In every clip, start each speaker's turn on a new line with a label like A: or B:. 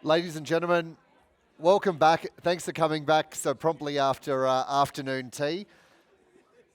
A: Ladies and gentlemen, welcome back. Thanks for coming back so promptly after afternoon tea.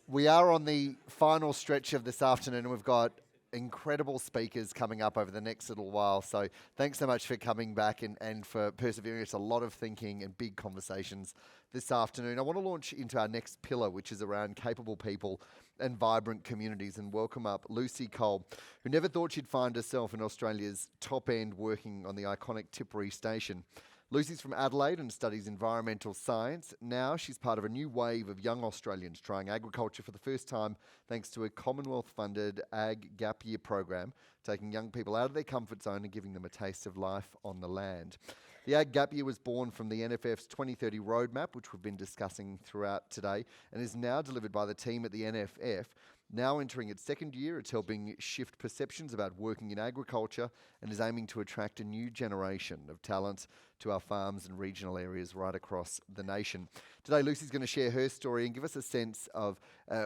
A: We are on the final stretch of this afternoon and we've got incredible speakers coming up over the next little while. So thanks so much for coming back and for persevering. It's a lot of thinking and big conversations this afternoon. I want to launch into our next pillar, which is around capable people and vibrant communities, and welcome up Lucy Cole, who never thought she'd find herself in Australia's top end working on the iconic Tipperary station. Lucy's from Adelaide and studies environmental science. Now she's part of a new wave of young Australians trying agriculture for the first time thanks to a Commonwealth-funded Ag Gap Year program, taking young people out of their comfort zone and giving them a taste of life on the land. The Ag Gap Year was born from the NFF's 2030 roadmap, which we've been discussing throughout today, and is now delivered by the team at the NFF. Now entering its second year, it's helping shift perceptions about working in agriculture and is aiming to attract a new generation of talent to our farms and regional areas right across the nation. Today, Lucy's going to share her story and give us a sense of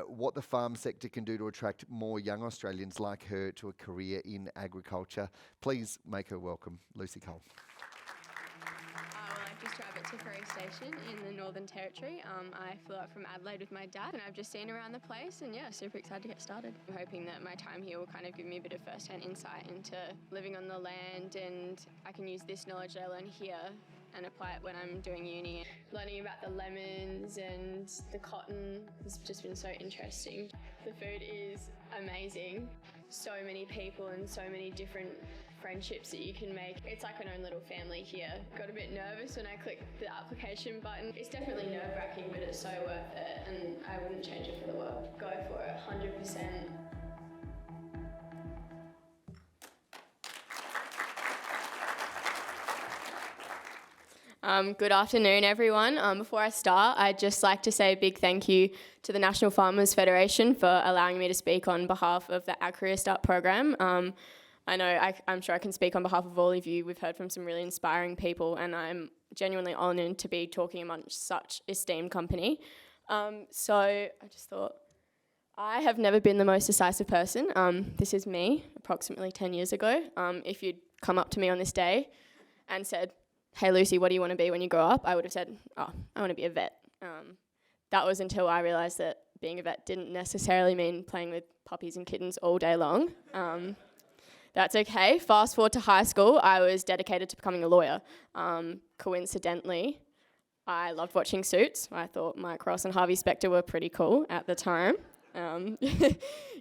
A: what the farm sector can do to attract more young Australians like her to a career in agriculture. Please make her welcome, Lucy Cole.
B: I just drive at Tipperary Station in the Northern Territory. I flew up from Adelaide with my dad and I've just seen around the place and super excited to get started. I'm hoping that my time here will kind of give me a bit of first-hand insight into living on the land, and I can use this knowledge that I learn here and apply it when I'm doing uni. Learning about the lemons and the cotton has just been so interesting. The food is amazing. So many people and so many different friendships that you can make. It's like an own little family here. Got a bit nervous when I clicked the application button. It's definitely nerve-wracking, but it's so worth it, and I wouldn't change it for the world. Go for it, 100%. Good afternoon, everyone. Before I start, I'd just like to say a big thank you to the National Farmers Federation for allowing me to speak on behalf of the Ag Career Start program. I'm sure I can speak on behalf of all of you. We've heard from some really inspiring people, and I'm genuinely honoured to be talking amongst such esteemed company. So I just thought, I have never been the most decisive person. This is me, approximately 10 years ago. If you'd come up to me on this day and said, "Hey Lucy, what do you want to be when you grow up?" I would have said, "Oh, I want to be a vet." That was until I realised that being a vet didn't necessarily mean playing with puppies and kittens all day long. That's okay. Fast forward to high school, I was dedicated to becoming a lawyer. Coincidentally, I loved watching Suits. I thought Mike Ross and Harvey Specter were pretty cool at the time.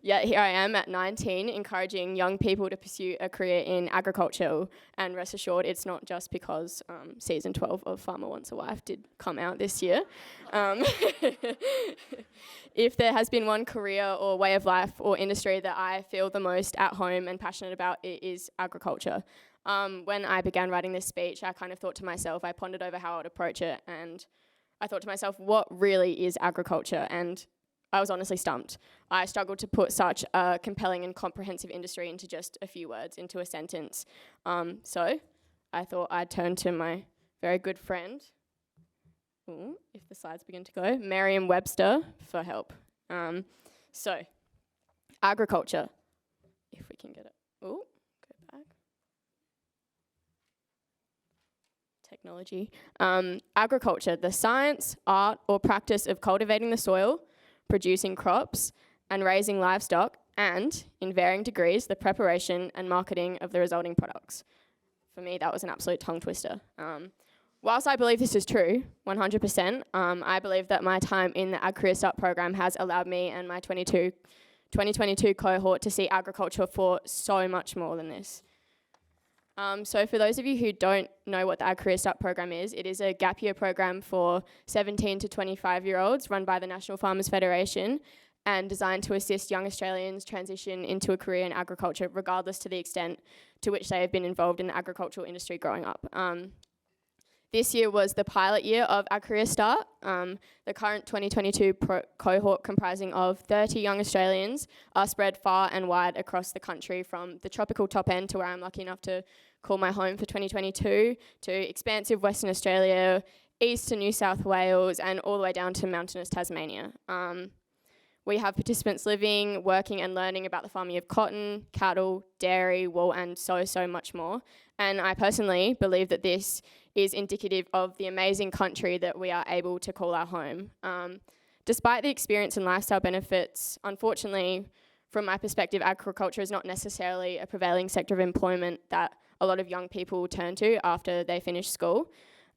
B: Yet here I am at 19, encouraging young people to pursue a career in agriculture. And rest assured, it's not just because season 12 of Farmer Wants a Wife did come out this year. If there has been one career or way of life or industry that I feel the most at home and passionate about, it is agriculture. When I began writing this speech, I kind of thought to myself, I pondered over how I would approach it, and I thought to myself, what really is agriculture? And I was honestly stumped. I struggled to put such a compelling and comprehensive industry into just a few words, into a sentence. So I thought I'd turn to my very good friend, if the slides begin to go, Merriam-Webster, for help. So agriculture, if we can get it. Go back. Technology. Agriculture, the science, art, or practice of cultivating the soil, producing crops, and raising livestock, and, in varying degrees, the preparation and marketing of the resulting products. For me, that was an absolute tongue twister. Whilst I believe this is true, 100%, I believe that my time in the Ag Career Start program has allowed me and my 2022 cohort to see agriculture for so much more than this. So for those of you who don't know what the Ag Career Start program is, it is a gap year program for 17 to 25-year-olds run by the National Farmers Federation and designed to assist young Australians transition into a career in agriculture, regardless to the extent to which they have been involved in the agricultural industry growing up. This year was the pilot year of Ag Career Start. The current 2022 cohort, comprising of 30 young Australians, are spread far and wide across the country, from the tropical top end to where I'm lucky enough to call my home for 2022, to expansive Western Australia, east to New South Wales, and all the way down to mountainous Tasmania. We have participants living, working and learning about the farming of cotton, cattle, dairy, wool and so much more. And I personally believe that this is indicative of the amazing country that we are able to call our home. Despite the experience and lifestyle benefits, unfortunately, from my perspective, agriculture is not necessarily a prevailing sector of employment that a lot of young people turn to after they finish school.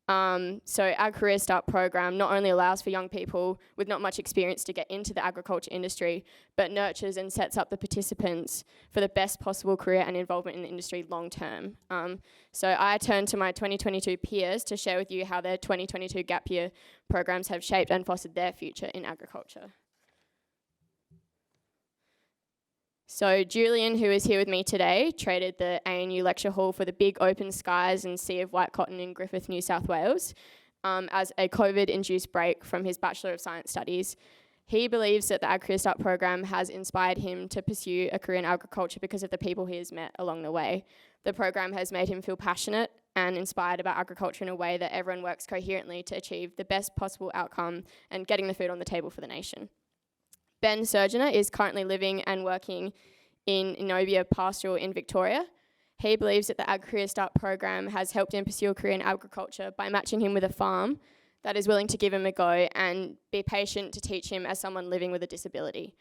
B: So our Career Start program not only allows for young people with not much experience to get into the agriculture industry, but nurtures and sets up the participants for the best possible career and involvement in the industry long term. So I turn to my 2022 peers to share with you how their 2022 gap year programs have shaped and fostered their future in agriculture. So Julian, who is here with me today, traded the ANU lecture hall for the big open skies and sea of white cotton in Griffith, New South Wales, as a COVID-induced break from his Bachelor of Science studies. He believes that the Ag Career Start program has inspired him to pursue a career in agriculture because of the people he has met along the way. The program has made him feel passionate and inspired about agriculture in a way that everyone works coherently to achieve the best possible outcome and getting the food on the table for the nation. Ben Surgener is currently living and working in Innovia Pastoral in Victoria. He believes that the Ag Career Start program has helped him pursue a career in agriculture by matching him with a farm that is willing to give him a go and be patient to teach him as someone living with a disability.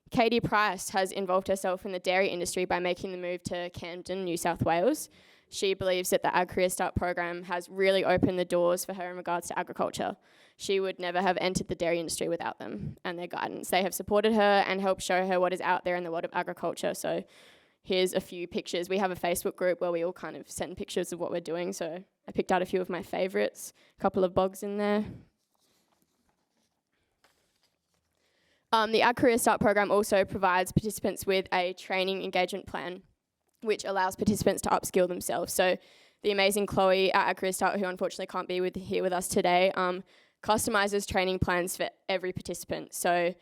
B: Katie Price has involved herself in the dairy industry by making the move to Camden, New South Wales. She believes that the Ag Career Start program has really opened the doors for her in regards to agriculture. She would never have entered the dairy industry without them and their guidance. They have supported her and helped show her what is out there in the world of agriculture. So here's a few pictures. We have a Facebook group where we all kind of send pictures of what we're doing. So I picked out a few of my favourites, a couple of bogs in there. The Ag Career Start program also provides participants with a training engagement plan, which allows participants to upskill themselves. So the amazing Chloe at Ag Career Start, who unfortunately can't be here with us today, customises training plans for every participant. So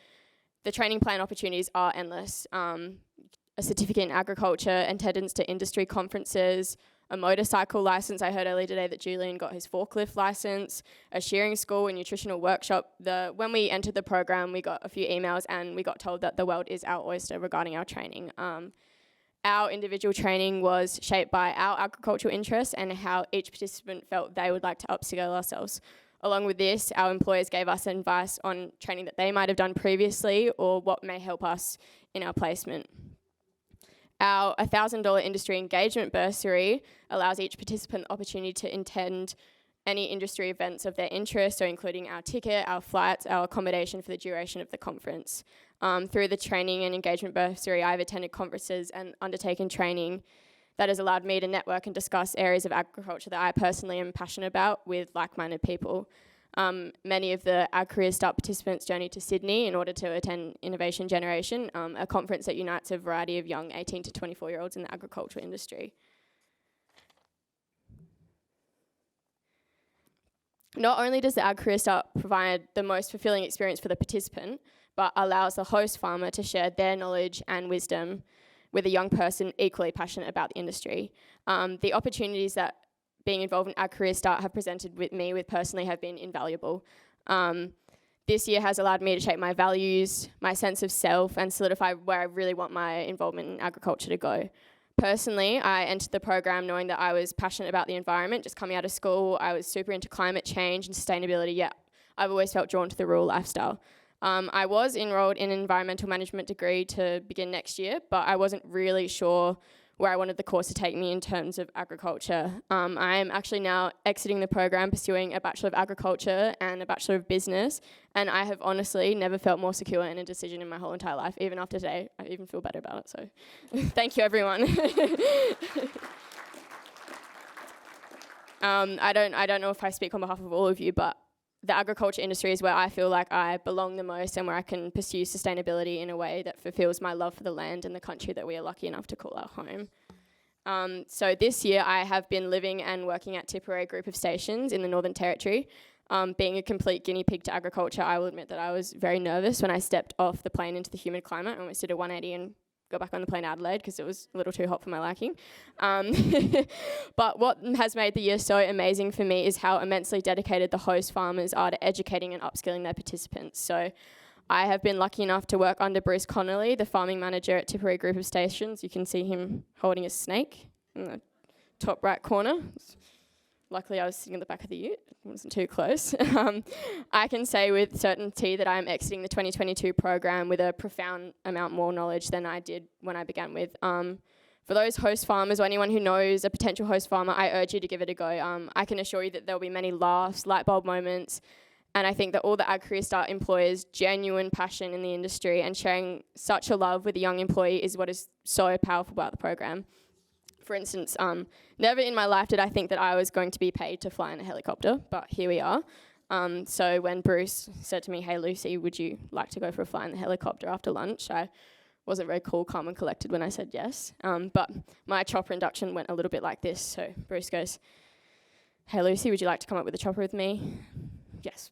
B: the training plan opportunities are endless. A certificate in agriculture, attendance to industry conferences, a motorcycle license. I heard earlier today that Julian got his forklift license, a shearing school, a nutritional workshop. When we entered the program, we got a few emails and we got told that the world is our oyster regarding our training. Our individual training was shaped by our agricultural interests and how each participant felt they would like to upskill ourselves. Along with this, our employers gave us advice on training that they might have done previously or what may help us in our placement. Our $1,000 industry engagement bursary allows each participant the opportunity to attend any industry events of their interest, so including our ticket, our flights, our accommodation for the duration of the conference. Through the training and engagement bursary, I've attended conferences and undertaken training that has allowed me to network and discuss areas of agriculture that I personally am passionate about with like-minded people. Many of the Ag Career Start participants journeyed to Sydney in order to attend Innovation Generation, a conference that unites a variety of young 18 to 24-year-olds in the agricultural industry. Not only does the Ag Career Start provide the most fulfilling experience for the participant, but allows the host farmer to share their knowledge and wisdom with a young person equally passionate about the industry. The opportunities that being involved in Ag Career Start have presented with me personally have been invaluable. This year has allowed me to shape my values, my sense of self, and solidify where I really want my involvement in agriculture to go. Personally, I entered the program knowing that I was passionate about the environment. Just coming out of school, I was super into climate change and sustainability, yet I've always felt drawn to the rural lifestyle. I was enrolled in an environmental management degree to begin next year, but I wasn't really sure where I wanted the course to take me in terms of agriculture. I am actually now exiting the program, pursuing a Bachelor of Agriculture and a Bachelor of Business, and I have honestly never felt more secure in a decision in my whole entire life. Even after today, I even feel better about it, so thank you, everyone. I don't know if I speak on behalf of all of you, but the agriculture industry is where I feel like I belong the most and where I can pursue sustainability in a way that fulfills my love for the land and the country that we are lucky enough to call our home. So this year I have been living and working at Tipperary Group of Stations in the Northern Territory. Being a complete guinea pig to agriculture, I will admit that I was very nervous when I stepped off the plane into the humid climate. I almost did a 180 and got back on the plane to Adelaide because it was a little too hot for my liking. But what has made the year so amazing for me is how immensely dedicated the host farmers are to educating and upskilling their participants. So I have been lucky enough to work under Bruce Connolly, the farming manager at Tipperary Group of Stations. You can see him holding a snake in the top right corner. Luckily, I was sitting in the back of the ute. It wasn't too close. I can say with certainty that I am exiting the 2022 program with a profound amount more knowledge than I did when I began with. For those host farmers or anyone who knows a potential host farmer, I urge you to give it a go. I can assure you that there'll be many laughs, light bulb moments, and I think that all the Ag Career Start employers' genuine passion in the industry and sharing such a love with a young employee is what is so powerful about the program. For instance, never in my life did I think that I was going to be paid to fly in a helicopter, but here we are. So when Bruce said to me, "Hey Lucy, would you like to go for a fly in the helicopter after lunch?" I wasn't very cool, calm and collected when I said yes. But my chopper induction went a little bit like this. So Bruce goes, "Hey Lucy, would you like to come up with a chopper with me?" Yes,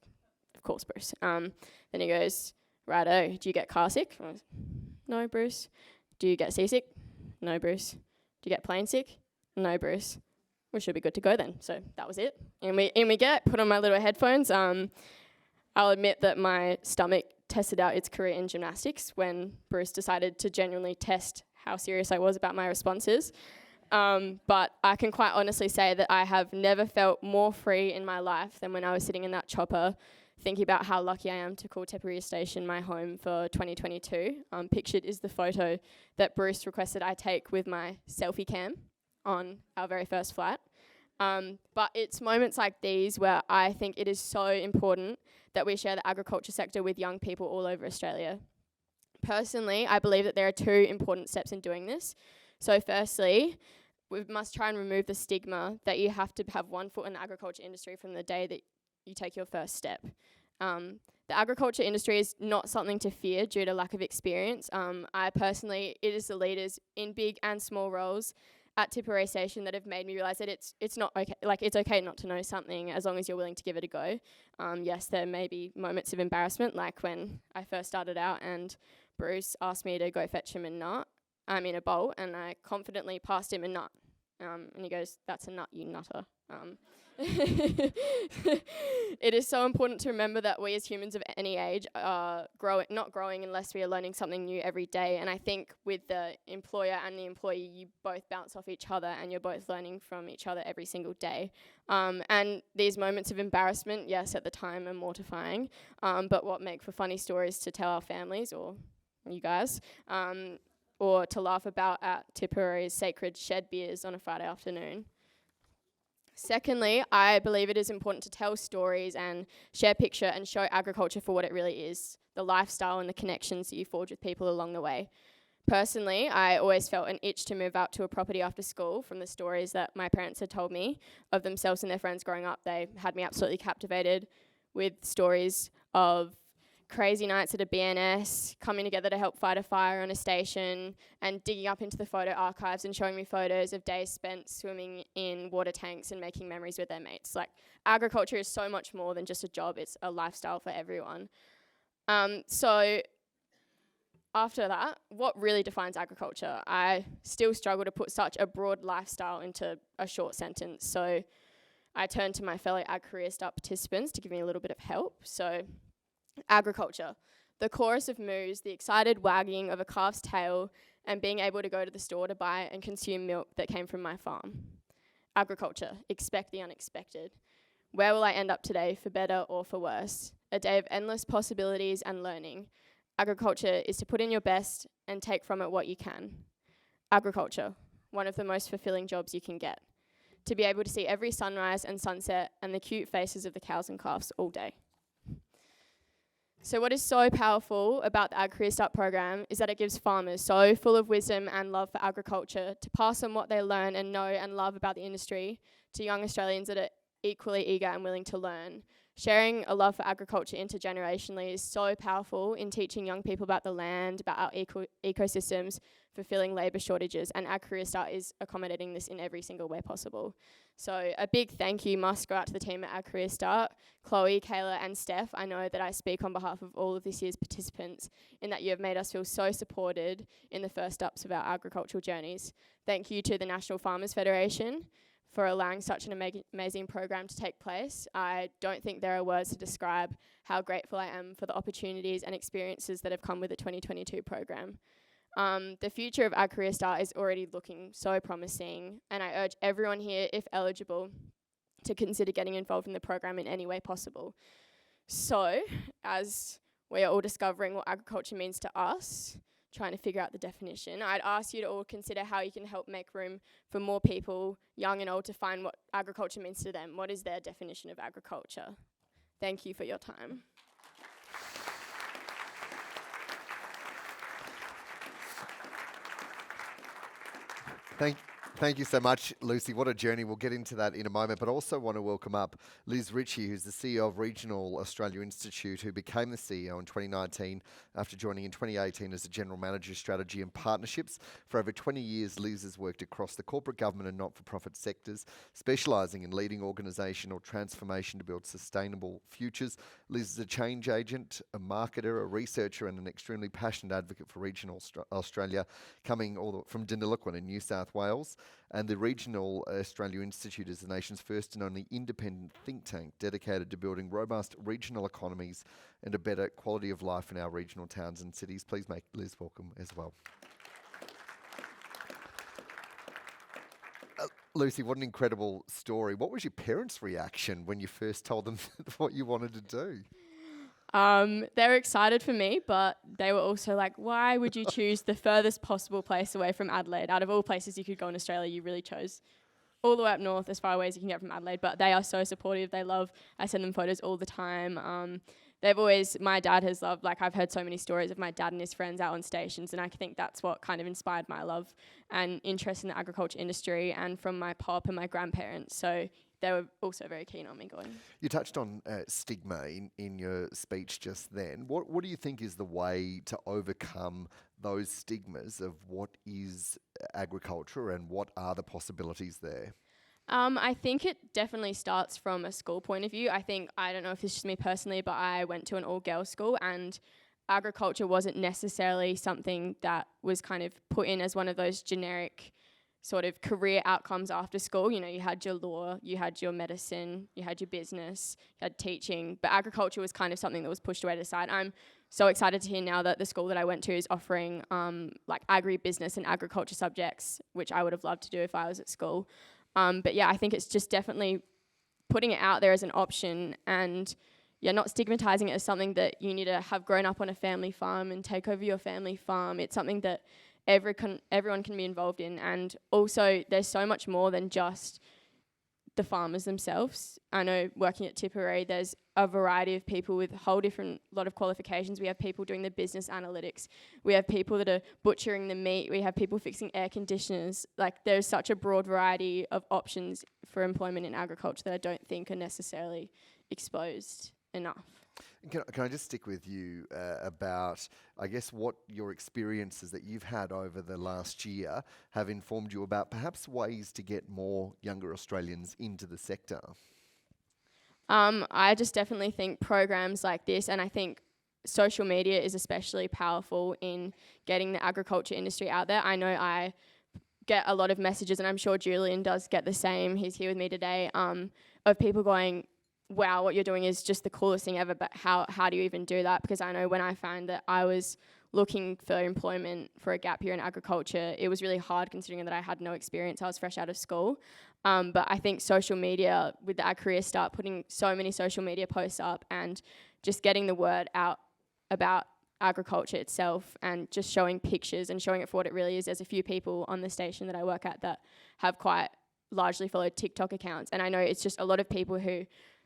B: of course, Bruce. Then he goes, "Righto, do you get car sick?" I was, "No, Bruce." "Do you get seasick?" "No, Bruce." "Do you get plane sick?" "No, Bruce." "We should be good to go then." So that was it. In we get, put on my little headphones. I'll admit that my stomach tested out its career in gymnastics when Bruce decided to genuinely test how serious I was about my responses. But I can quite honestly say that I have never felt more free in my life than when I was sitting in that chopper thinking about how lucky I am to call Tipperary Station my home for 2022. Pictured is the photo that Bruce requested I take with my selfie cam on our very first flight. But it's moments like these where I think it is so important that we share the agriculture sector with young people all over Australia. Personally, I believe that there are two important steps in doing this. So firstly, we must try and remove the stigma that you have to have one foot in the agriculture industry from the day that you take your first step. The agriculture industry is not something to fear due to lack of experience. It is the leaders in big and small roles at Tipperary Station that have made me realise that it's not okay. Like, it's okay not to know something as long as you're willing to give it a go. Yes, there may be moments of embarrassment, like when I first started out and Bruce asked me to go fetch him a bowl, and I confidently passed him a nut. And he goes, "That's a nut, you nutter." It is so important to remember that we as humans of any age are not growing unless we are learning something new every day. And I think with the employer and the employee, you both bounce off each other and you're both learning from each other every single day. And these moments of embarrassment, yes, at the time are mortifying, but what make for funny stories to tell our families or you guys, or to laugh about at Tipperary's sacred shed beers on a Friday afternoon. Secondly, I believe it is important to tell stories and share picture and show agriculture for what it really is, the lifestyle and the connections that you forge with people along the way. Personally, I always felt an itch to move out to a property after school from the stories that my parents had told me of themselves and their friends growing up. They had me absolutely captivated with stories of crazy nights at a BNS, coming together to help fight a fire on a station, and digging up into the photo archives and showing me photos of days spent swimming in water tanks and making memories with their mates. Like, agriculture is so much more than just a job, it's a lifestyle for everyone. So after that, what really defines agriculture? I still struggle to put such a broad lifestyle into a short sentence, so I turned to my fellow Ag Career Start participants to give me a little bit of help. So agriculture, the chorus of moos, the excited wagging of a calf's tail, and being able to go to the store to buy and consume milk that came from my farm. Agriculture, expect the unexpected. Where will I end up today, for better or for worse? A day of endless possibilities and learning. Agriculture is to put in your best and take from it what you can. Agriculture, one of the most fulfilling jobs you can get. To be able to see every sunrise and sunset and the cute faces of the cows and calves all day. So what is so powerful about the Ag Career Start program is that it gives farmers so full of wisdom and love for agriculture to pass on what they learn and know and love about the industry to young Australians that are equally eager and willing to learn. Sharing a love for agriculture intergenerationally is so powerful in teaching young people about the land, about our ecosystems, fulfilling labour shortages, and Ag Career Start is accommodating this in every single way possible. So a big thank you must go out to the team at Ag Career Start, Chloe, Kayla and Steph. I know that I speak on behalf of all of this year's participants in that you have made us feel so supported in the first steps of our agricultural journeys. Thank you to the National Farmers Federation for allowing such an amazing program to take place. I don't think there are words to describe how grateful I am for the opportunities and experiences that have come with the 2022 program. The future of Ag Career Start is already looking so promising, and I urge everyone here, if eligible, to consider getting involved in the program in any way possible. So, as we are all discovering what agriculture means to us, trying to figure out the definition, I'd ask you to all consider how you can help make room for more people, young and old, to find what agriculture means to them. What is their definition of agriculture? Thank you for your time.
A: Thank you so much, Lucy. What a journey. We'll get into that in a moment, but also want to welcome up Liz Ritchie, who's the CEO of Regional Australia Institute, who became the CEO in 2019 after joining in 2018 as the General Manager of Strategy and Partnerships. For over 20 years, Liz has worked across the corporate, government and not-for-profit sectors, specialising in leading organisational transformation to build sustainable futures. Liz is a change agent, a marketer, a researcher and an extremely passionate advocate for regional Australia, coming all the way from Deniliquin in New South Wales. And the Regional Australia Institute is the nation's first and only independent think tank dedicated to building robust regional economies and a better quality of life in our regional towns and cities. Please make Liz welcome as well. Lucy, what an incredible story. What was your parents' reaction when you first told them what you wanted to do?
B: They were excited for me, but they were also like, why would you choose the furthest possible place away from Adelaide? Out of all places you could go in Australia, you really chose all the way up north, as far away as you can get from Adelaide. But they are so supportive. They love, I send them photos all the time. My dad has loved, I've heard so many stories of my dad and his friends out on stations, and I think that's what kind of inspired my love and interest in the agriculture industry, and from my pop and my grandparents. So they were also very keen on me going.
A: You touched on stigma in your speech just then. What do you think is the way to overcome those stigmas of what is agriculture and what are the possibilities there?
B: I think it definitely starts from a school point of view. I don't know if this is just me personally, but I went to an all-girls school, and agriculture wasn't necessarily something that was kind of put in as one of those generic sort of career outcomes after school. You know, you had your law, you had your medicine, you had your business, you had teaching, but agriculture was kind of something that was pushed away to the side. I'm so excited to hear now that the school that I went to is offering agribusiness and agriculture subjects, which I would have loved to do if I was at school. But yeah, I think it's just definitely putting it out there as an option, and not stigmatizing it as something that you need to have grown up on a family farm and take over your family farm. It's something that everyone can be involved in, and also there's so much more than just the farmers themselves. I know working at Tipperary, there's a variety of people with a whole different lot of qualifications. We have people doing the business analytics. We have people that are butchering the meat. We have people fixing air conditioners. There's such a broad variety of options for employment in agriculture that I don't think are necessarily exposed enough.
A: Can I just stick with you about, I guess, what your experiences that you've had over the last year have informed you about perhaps ways to get more younger Australians into the sector?
B: I just definitely think programs like this, and I think social media is especially powerful in getting the agriculture industry out there. I know I get a lot of messages, and I'm sure Julian does get the same, he's here with me today, of people going, wow, what you're doing is just the coolest thing ever, but how do you even do that? Because I know when I found that I was looking for employment for a gap year in agriculture, it was really hard considering that I had no experience. I was fresh out of school. But I think social media, with the Ag Career Start, putting so many social media posts up and just getting the word out about agriculture itself and just showing pictures and showing it for what it really is. There's a few people on the station that I work at that have quite largely followed TikTok accounts. And I know it's just a lot of people who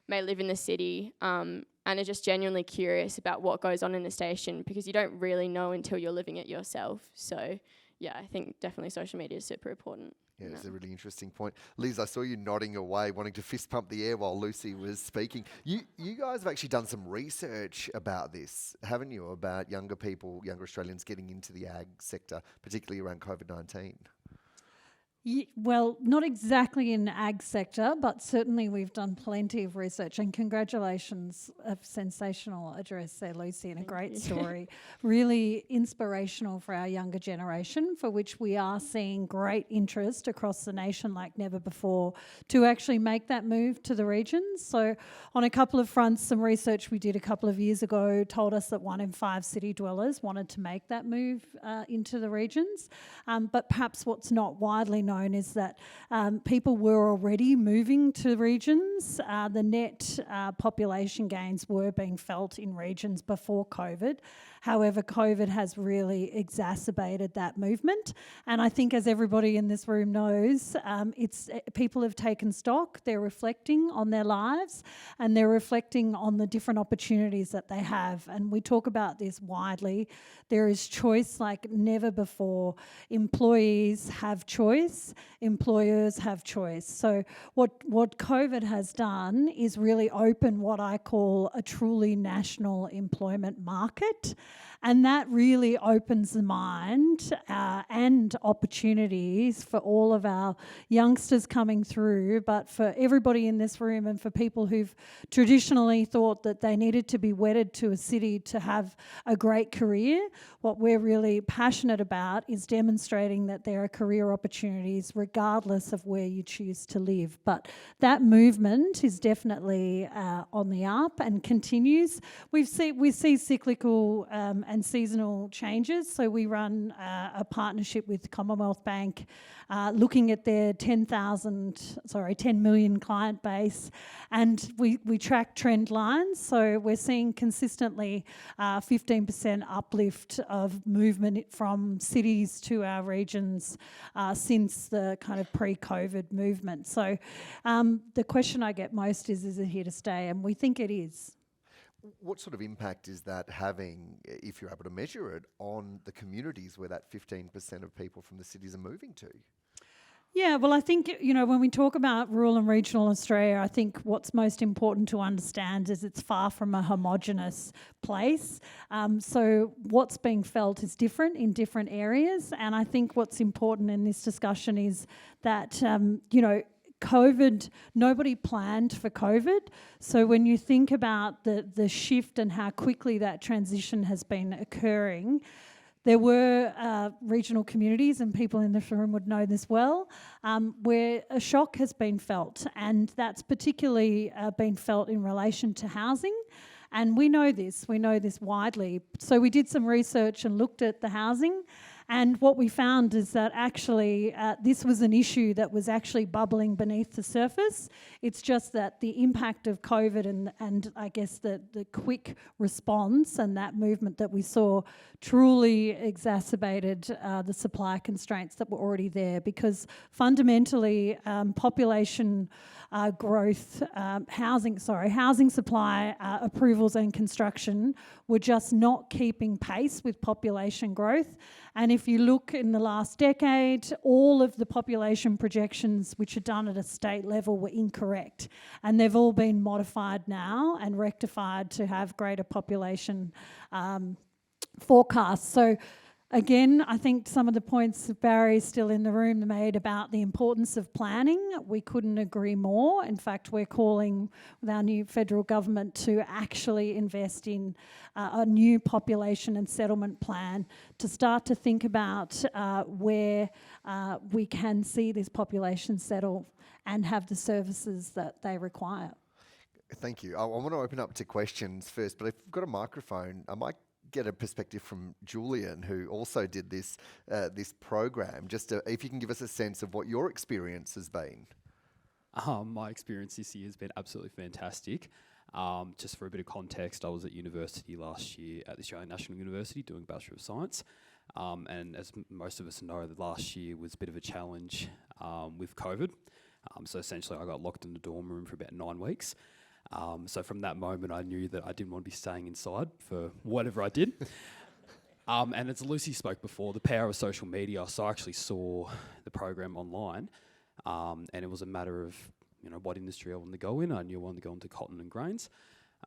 B: may live in the city and are just genuinely curious about what goes on in the station, because you don't really know until you're living it yourself. So yeah, I think definitely social media is super important.
A: Yeah, it's a really interesting point. Liz, I saw you nodding away, wanting to fist pump the air while Lucy was speaking. You guys have actually done some research about this, haven't you? About younger people, younger Australians getting into the ag sector, particularly around COVID-19.
C: Well, not exactly in the ag sector, but certainly we've done plenty of research. And congratulations, a sensational address there, Lucy, and a great story. Really inspirational for our younger generation, for which we are seeing great interest across the nation like never before to actually make that move to the regions. So on a couple of fronts, some research we did a couple of years ago told us that 1 in 5 city dwellers wanted to make that move into the regions. But perhaps what's not widely known is that people were already moving to regions. The net population gains were being felt in regions before COVID. However, COVID has really exacerbated that movement. And I think, as everybody in this room knows, people have taken stock, they're reflecting on their lives, and they're reflecting on the different opportunities that they have. And we talk about this widely. There is choice like never before. Employees have choice, employers have choice. So what COVID has done is really open what I call a truly national employment market. And that really opens the mind and opportunities for all of our youngsters coming through, but for everybody in this room and for people who've traditionally thought that they needed to be wedded to a city to have a great career. What we're really passionate about is demonstrating that there are career opportunities regardless of where you choose to live. But that movement is definitely on the up and continues. We see cyclical and seasonal changes. So we run a partnership with Commonwealth Bank looking at their 10 million client base, and we track trend lines. So we're seeing consistently 15% uplift of movement from cities to our regions since the kind of pre-COVID movement. So the question I get most is it here to stay? And we think it is.
A: What sort of impact is that having, if you're able to measure it, on the communities where that 15% of people from the cities are moving to?
C: Yeah, well, I think, when we talk about rural and regional Australia, I think what's most important to understand is it's far from a homogenous place. So what's being felt is different in different areas. And I think what's important in this discussion is that, COVID, nobody planned for COVID. So when you think about the shift and how quickly that transition has been occurring, there were regional communities, and people in this room would know this well, where a shock has been felt, and that's particularly been felt in relation to housing. And we know this widely. So we did some research and looked at the housing, and what we found is that actually this was an issue that was actually bubbling beneath the surface. It's just that the impact of COVID and I guess the quick response and that movement that we saw truly exacerbated the supply constraints that were already there, because fundamentally population growth, housing supply approvals and construction were just not keeping pace with population growth. And if you look in the last decade, all of the population projections which are done at a state level were incorrect. And they've all been modified now and rectified to have greater population forecasts. So again, I think some of the points Barry still in the room made about the importance of planning, we couldn't agree more. In fact, we're calling with our new federal government to actually invest in a new population and settlement plan to start to think about where we can see this population settle and have the services that they require.
A: Thank you. I want to open up to questions first, but if you've got a microphone, I might get a perspective from Julian, who also did this program. Just if you can give us a sense of what your experience has been.
D: My experience this year has been absolutely fantastic. Just for a bit of context, I was at university last year at the Australian National University doing Bachelor of Science. And as most of us know, the last year was a bit of a challenge with COVID. So essentially I got locked in the dorm room for about 9 weeks. So from that moment, I knew that I didn't want to be staying inside for whatever I did. And as Lucy spoke before, the power of social media. So I actually saw the program online, and it was a matter of what industry I wanted to go in. I knew I wanted to go into cotton and grains.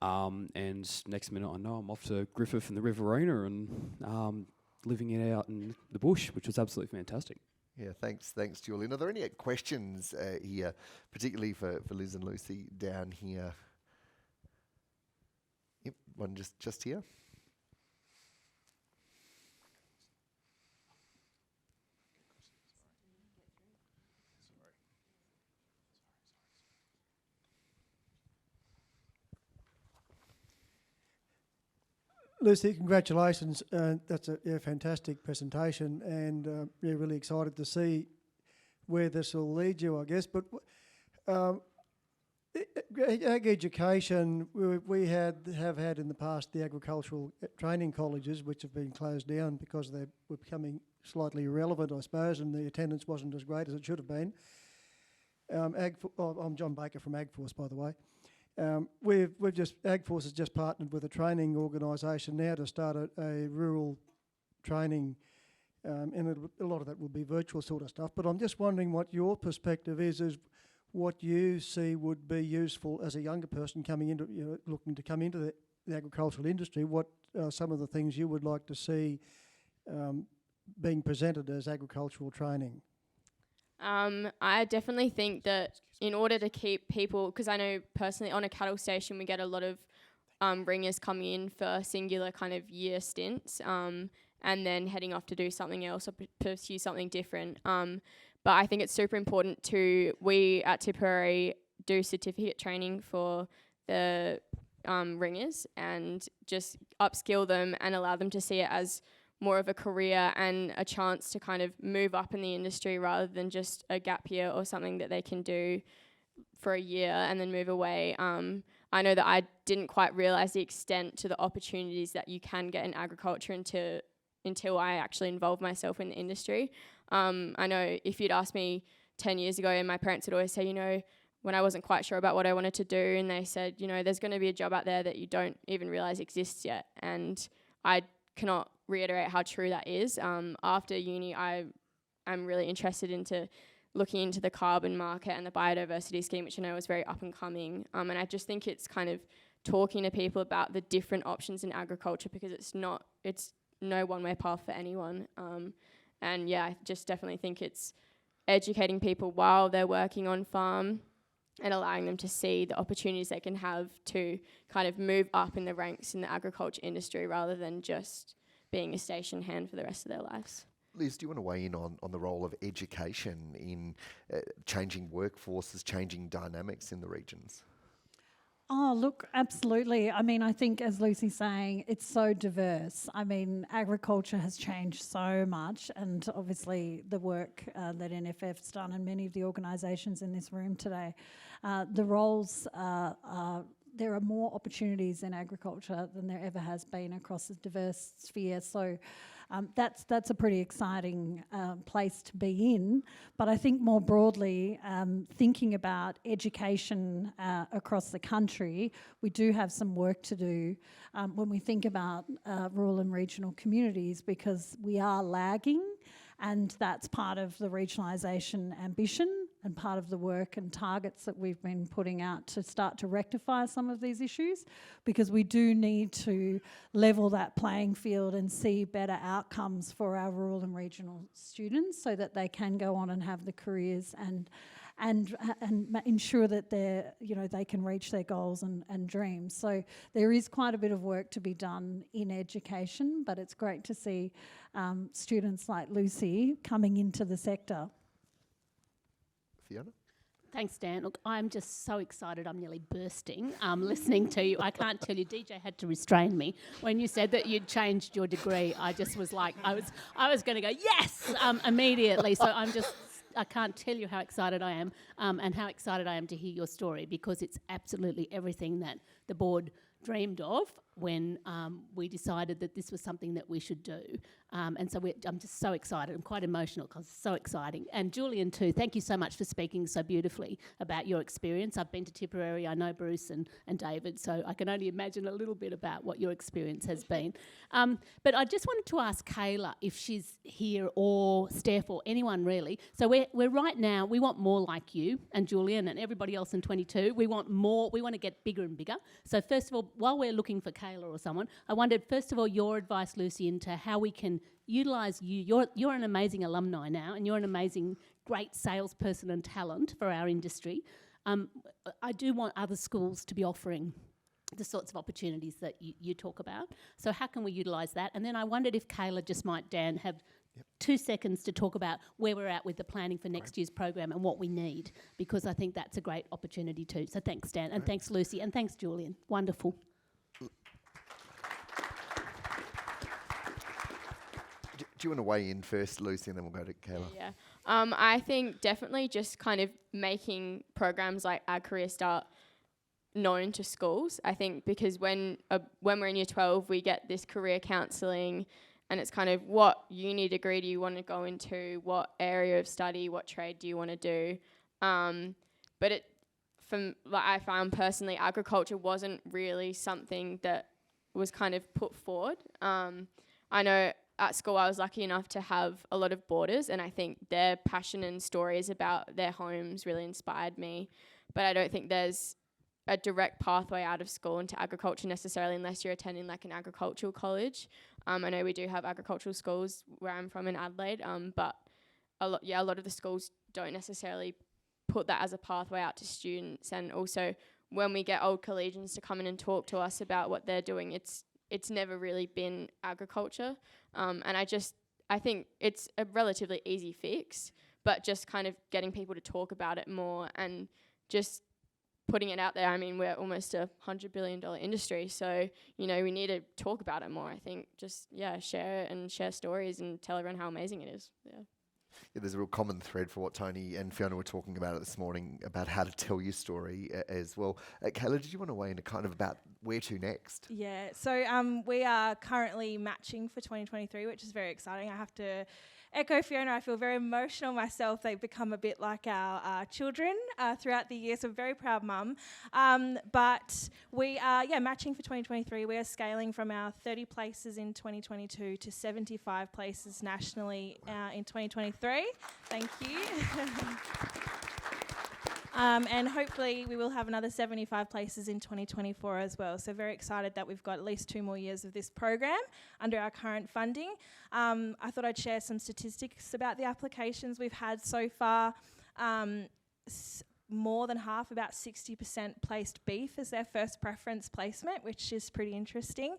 D: And next minute, I know I'm off to Griffith and the Riverina and living it out in the bush, which was absolutely fantastic.
A: Yeah, thanks, Julian. Are there any questions here, particularly for Liz and Lucy down here? Yep, one just here.
E: Lucy, congratulations. That's a fantastic presentation, and really excited to see where this will lead you, I guess. But ag education, we have had in the past the agricultural training colleges, which have been closed down because they were becoming slightly irrelevant, I suppose, and the attendance wasn't as great as it should have been. I'm John Baker from AgForce, by the way. AgForce has just partnered with a training organisation now to start a rural training, and a lot of that will be virtual sort of stuff. But I'm just wondering what your perspective is what you see would be useful as a younger person coming into, looking to come into the agricultural industry. What are some of the things you would like to see being presented as agricultural training?
B: I definitely think that in order to keep people, because I know personally on a cattle station we get a lot of ringers coming in for singular kind of year stints and then heading off to do something else or pursue something different. But I think it's super important we at Tipperary do certificate training for the ringers and just upskill them and allow them to see it as more of a career and a chance to kind of move up in the industry rather than just a gap year or something that they can do for a year and then move away. I know that I didn't quite realise the extent to the opportunities that you can get in agriculture until I actually involved myself in the industry. I know if you'd asked me 10 years ago, and my parents would always say, when I wasn't quite sure about what I wanted to do, and they said, there's going to be a job out there that you don't even realise exists yet. And I cannot reiterate how true that is. After uni, I'm really interested into looking into the carbon market and the biodiversity scheme, which I know is very up and coming. And I just think it's kind of talking to people about the different options in agriculture, because it's no one-way path for anyone. And yeah, I just definitely think it's educating people while they're working on farm and allowing them to see the opportunities they can have to kind of move up in the ranks in the agriculture industry rather than just being a station hand for the rest of their lives.
A: Liz, do you want to weigh in on the role of education in changing workforces, changing dynamics in the regions?
C: Oh, look, absolutely. I mean, I think, as Lucy's saying, it's so diverse. I mean, agriculture has changed so much, and obviously the work that NFF's done and many of the organisations in this room today, the roles there are more opportunities in agriculture than there ever has been across a diverse sphere. So that's a pretty exciting place to be in. But I think more broadly, thinking about education across the country, we do have some work to do when we think about rural and regional communities, because we are lagging, and that's part of the regionalisation ambition and part of the work and targets that we've been putting out to start to rectify some of these issues, because we do need to level that playing field and see better outcomes for our rural and regional students so that they can go on and have the careers and ensure that they can reach their goals and dreams. So there is quite a bit of work to be done in education, but it's great to see students like Lucy coming into the sector.
A: Fiona?
F: Thanks, Dan. Look, I'm just so excited. I'm nearly bursting listening to you. I can't tell you. DJ had to restrain me when you said that you'd changed your degree. I just was like, I was going to go yes immediately. So I can't tell you how excited I am and how excited I am to hear your story, because it's absolutely everything that the board dreamed of when we decided that this was something that we should do. And so I'm just so excited. I'm quite emotional because it's so exciting. And Julian too, thank you so much for speaking so beautifully about your experience. I've been to Tipperary, I know Bruce and David, so I can only imagine a little bit about what your experience has been. But I just wanted to ask Kayla if she's here, or Steph, or anyone really. So we're right now, we want more like you and Julian and everybody else in 22. We want more, we want to get bigger and bigger. So first of all, while we're looking for Kayla, Kayla or someone. I wondered, first of all, your advice, Lucy, into how we can utilise you. You're an amazing alumni now, and you're an amazing, great salesperson and talent for our industry. I do want other schools to be offering the sorts of opportunities that you talk about. So how can we utilise that? And then I wondered if Kayla just might, Dan, have 2 seconds to talk about where we're at with the planning for next year's program and what we need, because I think that's a great opportunity too. So thanks, Dan, and thanks, Lucy, and thanks, Julian. Wonderful.
A: Do you want to weigh in first, Lucy, and then we'll go to Kayla?
B: Yeah. I think definitely just kind of making programs like Ag Career Start known to schools. I think because when we're in year 12, we get this career counselling, and it's kind of what uni degree do you want to go into, what area of study, what trade do you want to do. But I found personally agriculture wasn't really something that was kind of put forward. I know at school I was lucky enough to have a lot of boarders, and I think their passion and stories about their homes really inspired me. But I don't think there's a direct pathway out of school into agriculture necessarily unless you're attending like an agricultural college. I know we do have agricultural schools where I'm from in Adelaide, but a lot of the schools don't necessarily put that as a pathway out to students. And also when we get old collegians to come in and talk to us about what they're doing, it's never really been agriculture. And I think it's a relatively easy fix, but just kind of getting people to talk about it more and just putting it out there. I mean, we're almost a $100 billion industry, so, we need to talk about it more. I think just, share it and share stories and tell everyone how amazing it is. Yeah,
A: there's a real common thread for what Tony and Fiona were talking about this morning about how to tell your story as well. Kayla, did you want to weigh in kind of about where to next?
G: Yeah, so we are currently matching for 2023, which is very exciting. I have to echo Fiona, I feel very emotional myself. They've become a bit like our children throughout the year, so very proud mum. But we are, matching for 2023. We are scaling from our 30 places in 2022 to 75 places nationally in 2023. Thank you. And hopefully we will have another 75 places in 2024 as well. So very excited that we've got at least 2 more years of this program under our current funding. I thought I'd share some statistics about the applications we've had so far. More than half, about 60%, placed beef as their first preference placement, which is pretty interesting.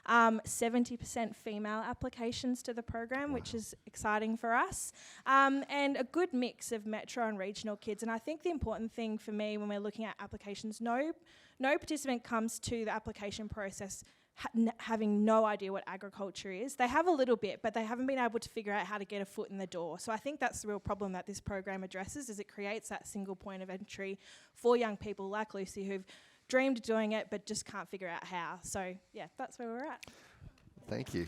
G: 70% female applications to the program, which is exciting for us. And a good mix of metro and regional kids. And I think the important thing for me when we're looking at applications, no participant comes to the application process having no idea what agriculture is. They have a little bit, but they haven't been able to figure out how to get a foot in the door. So I think that's the real problem that this program addresses, is it creates that single point of entry for young people like Lucy who've dreamed of doing it but just can't figure out how. So that's where we're at.
A: Thank you.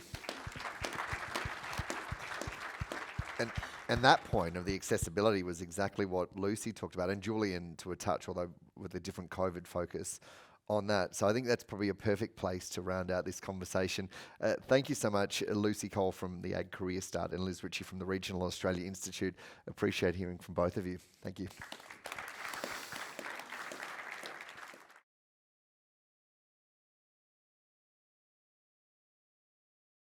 A: And that point of the accessibility was exactly what Lucy talked about, and Julian to a touch, although with a different COVID focus on that. So I think that's probably a perfect place to round out this conversation. Thank you so much, Lucy Cole from the Ag Career Start and Liz Ritchie from the Regional Australia Institute. Appreciate hearing from both of you. Thank you.